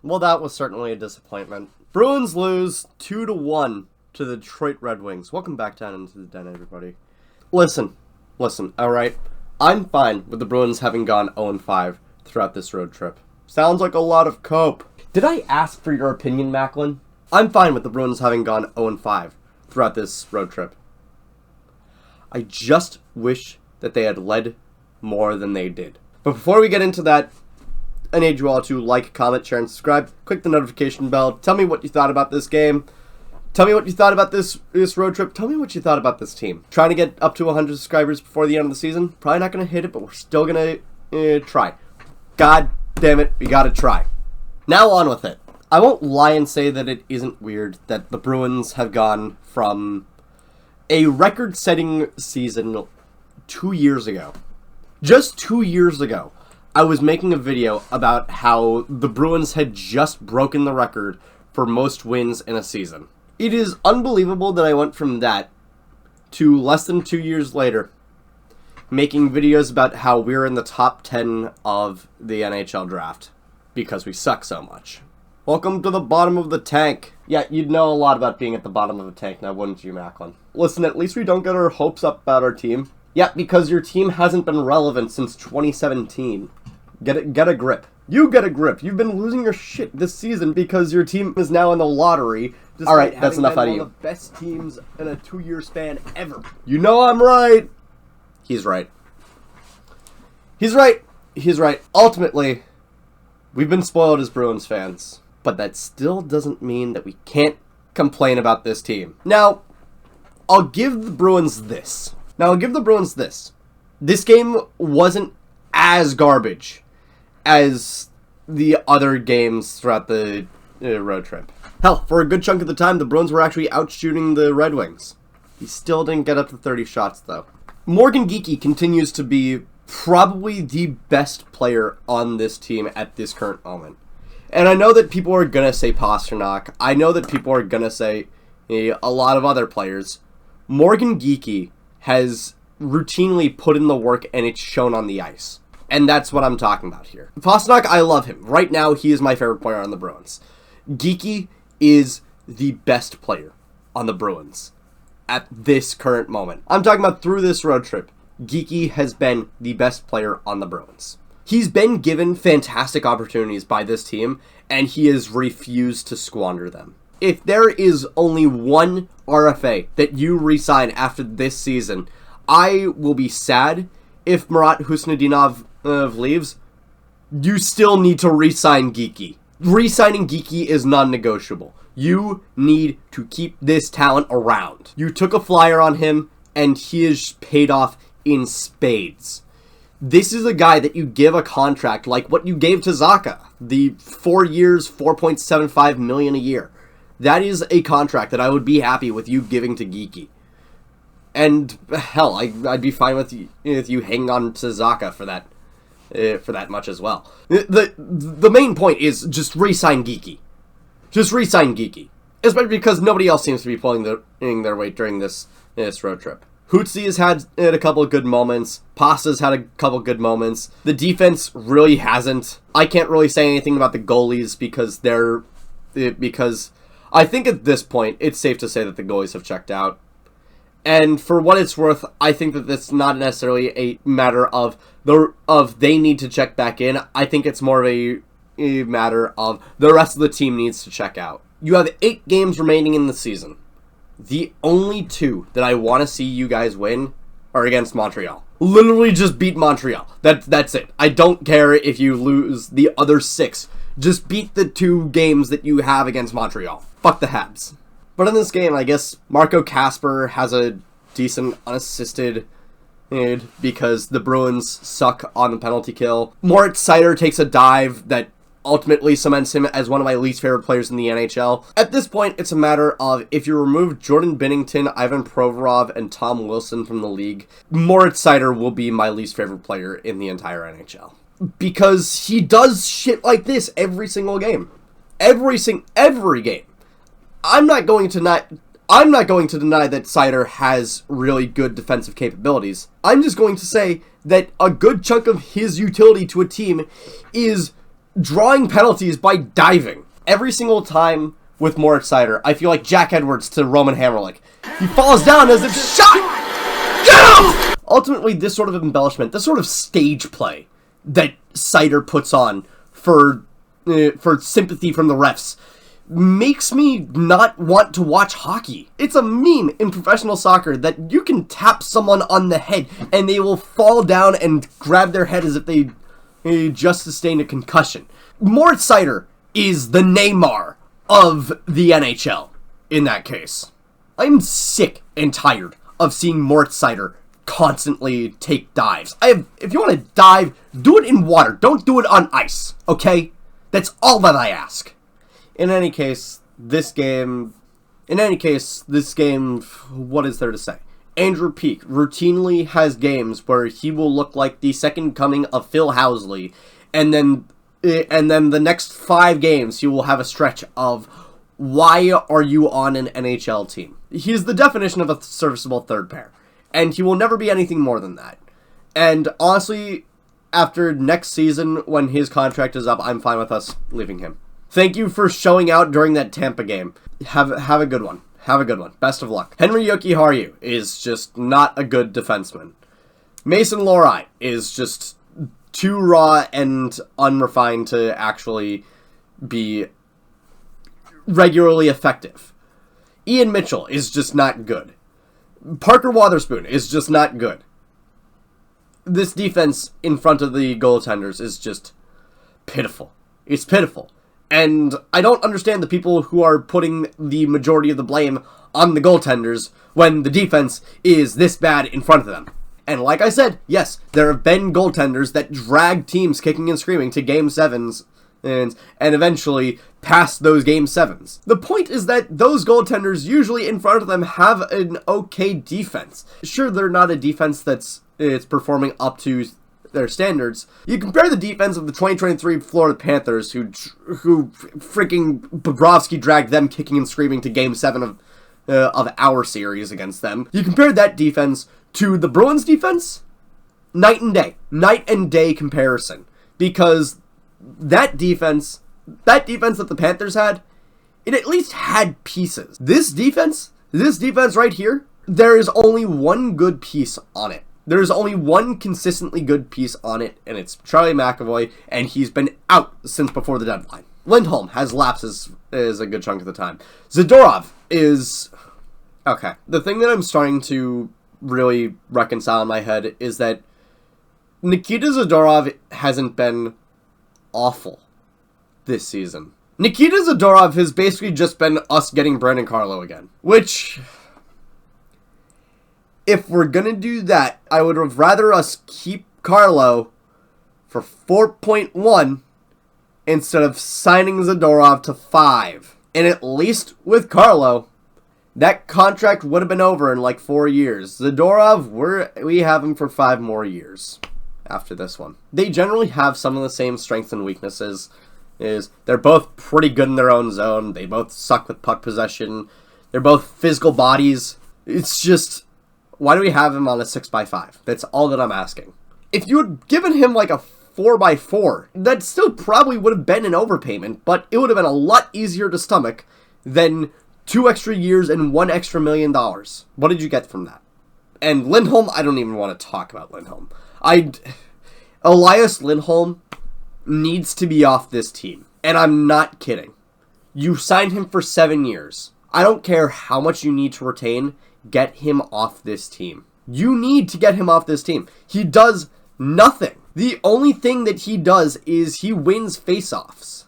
Well, that was certainly a disappointment. Bruins lose 2-1 to the Detroit Red Wings. Welcome back down into the den, everybody. Listen, alright? I'm fine with the Bruins having gone 0-5 throughout this road trip. Sounds like a lot of cope. Did I ask for your opinion, Macklin? I'm fine with the Bruins having gone 0-5 throughout this road trip. I just wish that they had led more than they did. But before we get into that, I need you all to like, comment, share, and subscribe. Click the notification bell. Tell me what you thought about this game. Tell me what you thought about this road trip. Tell me what you thought about this team. Trying to get up to 100 subscribers before the end of the season. Probably not going to hit it, but we're still going to try. God damn it, we got to try. Now on with it. I won't lie and say that it isn't weird that the Bruins have gone from a record-setting season 2 years ago. Just 2 years ago, I was making a video about how the Bruins had just broken the record for most wins in a season. It is unbelievable that I went from that to less than 2 years later making videos about how we're in the top 10 of the NHL draft because we suck so much. Welcome to the bottom of the tank. Yeah, you'd know a lot about being at the bottom of the tank now, wouldn't you, Macklin? Listen, at least we don't get our hopes up about our team. Yeah, because your team hasn't been relevant since 2017. Get a grip. You get a grip. You've been losing your shit this season because your team is now in the lottery. All right, that's enough out of you. One of the best teams in a 2-year span ever. You know I'm right. He's right. He's right. Ultimately, we've been spoiled as Bruins fans, but that still doesn't mean that we can't complain about this team. Now, I'll give the Bruins this. This game wasn't as garbage as the other games throughout the road trip. Hell, for a good chunk of the time, the Bruins were actually outshooting the Red Wings. He still didn't get up to 30 shots, though. Morgan Geekie continues to be probably the best player on this team at this current moment. And I know that people are going to say Pasternak. I know that people are going to say a lot of other players. Morgan Geekie has routinely put in the work, and it's shown on the ice. And that's what I'm talking about here. Pasternak, I love him. Right now, he is my favorite player on the Bruins. Geekie is the best player on the Bruins at this current moment. I'm talking about through this road trip. Geekie has been the best player on the Bruins. He's been given fantastic opportunities by this team, and he has refused to squander them. If there is only one RFA that you re-sign after this season, I will be sad. If Marat Husnudinov leaves, you still need to re-sign Geekie. Re-signing Geekie is non-negotiable. You need to keep this talent around. You took a flyer on him, and he is paid off in spades. This is a guy that you give a contract like what you gave to Zacha, the 4 years, $4.75 million a year. That is a contract that I would be happy with you giving to Geekie. And hell, I'd be fine with you hanging on to Zacha for that much as well. The main point is just re-sign Geekie. Just re-sign Geekie. Especially because nobody else seems to be pulling their weight during this road trip. Hootsie has had a couple of good moments. Pasta's had a couple of good moments. The defense really hasn't. I can't really say anything about the goalies because I think at this point it's safe to say that the goalies have checked out. And for what it's worth, I think that it's not necessarily a matter of they need to check back in. I think it's more of a matter of the rest of the team needs to check out. You have 8 games remaining in the season. The only 2 that I want to see you guys win are against Montreal. Literally just beat Montreal. That's it. I don't care if you lose the other 6. Just beat the 2 games that you have against Montreal. Fuck the Habs. But in this game, I guess Marco Kasper has a decent unassisted because the Bruins suck on the penalty kill. Moritz Seider takes a dive that ultimately cements him as one of my least favorite players in the NHL. At this point, it's a matter of if you remove Jordan Binnington, Ivan Provorov, and Tom Wilson from the league, Moritz Seider will be my least favorite player in the entire NHL. Because he does shit like this every single game. Every game. I'm not going to deny that Seider has really good defensive capabilities. I'm just going to say that a good chunk of his utility to a team is drawing penalties by diving. Every single time with Moritz Seider, I feel like Jack Edwards to Roman Hamrlik. He falls down as if shot! Get him! Ultimately, this sort of embellishment, this sort of stage play that Seider puts on for sympathy from the refs makes me not want to watch hockey. It's a meme in professional soccer that you can tap someone on the head and they will fall down and grab their head as if they just sustained a concussion. Moritz Seider is the Neymar of the NHL in that case. I'm sick and tired of seeing Moritz Seider constantly take dives. If you want to dive, do it in water. Don't do it on ice, okay? That's all that I ask. In any case, this game, what is there to say? Andrew Peeke routinely has games where he will look like the second coming of Phil Housley, and then the next 5 games he will have a stretch of, why are you on an NHL team? He's the definition of a serviceable third pair, and he will never be anything more than that. And honestly, after next season, when his contract is up, I'm fine with us leaving him. Thank you for showing out during that Tampa game. Have a good one. Have a good one. Best of luck. Henry Jokiharju is just not a good defenseman. Mason Lohrei is just too raw and unrefined to actually be regularly effective. Ian Mitchell is just not good. Parker Wotherspoon is just not good. This defense in front of the goaltenders is just pitiful. It's pitiful. And I don't understand the people who are putting the majority of the blame on the goaltenders when the defense is this bad in front of them. And like I said, yes, there have been goaltenders that drag teams kicking and screaming to Game 7s and eventually past those Game 7s. The point is that those goaltenders usually in front of them have an okay defense. Sure, they're not a defense that's performing up to their standards. You compare the defense of the 2023 Florida Panthers, who freaking Bobrovsky dragged them kicking and screaming to Game 7 of our series against them. You compare that defense to the Bruins defense, night and day comparison, because that defense that the Panthers had, it at least had pieces. This defense right here, there is only one good piece on it. There's only one consistently good piece on it, and it's Charlie McAvoy, and he's been out since before the deadline. Lindholm has lapses is a good chunk of the time. Zadorov is... Okay. The thing that I'm starting to really reconcile in my head is that Nikita Zadorov hasn't been awful this season. Nikita Zadorov has basically just been us getting Brandon Carlo again, which... If we're gonna do that, I would have rather us keep Carlo for 4.1 instead of signing Zadorov to 5. And at least with Carlo, that contract would have been over in like 4 years. Zadorov, we have him for 5 more years after this one. They generally have some of the same strengths and weaknesses. They're both pretty good in their own zone. They both suck with puck possession. They're both physical bodies. It's just... Why do we have him on a 6x5? That's all that I'm asking. If you had given him like a 4x4, that still probably would have been an overpayment, but it would have been a lot easier to stomach than 2 extra years and $1 extra $1 million. What did you get from that? And Lindholm, I don't even want to talk about Lindholm. Elias Lindholm needs to be off this team. And I'm not kidding. You signed him for 7 years. I don't care how much you need to retain. Get him off this team. You need to get him off this team. He does nothing. The only thing that he does is he wins faceoffs.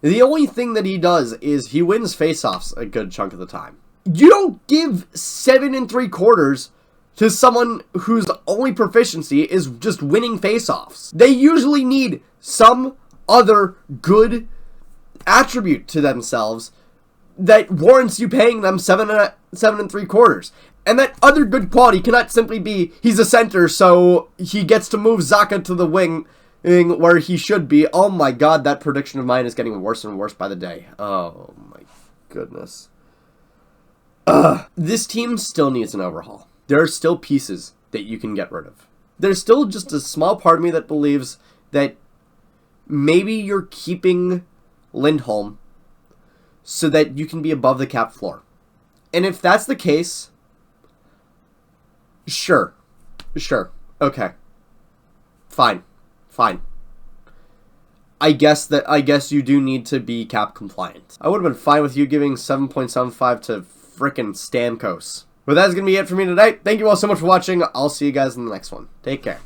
The only thing that he does is he wins faceoffs a good chunk of the time. You don't give 7 3/4 to someone whose only proficiency is just winning faceoffs. They usually need some other good attribute to themselves that warrants you paying them 7 3/4. And that other good quality cannot simply be he's a center, so he gets to move Zacha to the wing where he should be. Oh my god, that prediction of mine is getting worse and worse by the day. Oh my goodness. This team still needs an overhaul. There are still pieces that you can get rid of. there's still just a small part of me that believes that maybe you're keeping Lindholm so that you can be above the cap floor. And if that's the case, sure, okay, fine. I guess you do need to be cap compliant. I would have been fine with you giving 7.75 to frickin' Stamkos. But that's going to be it for me tonight. Thank you all so much for watching. I'll see you guys in the next one. Take care.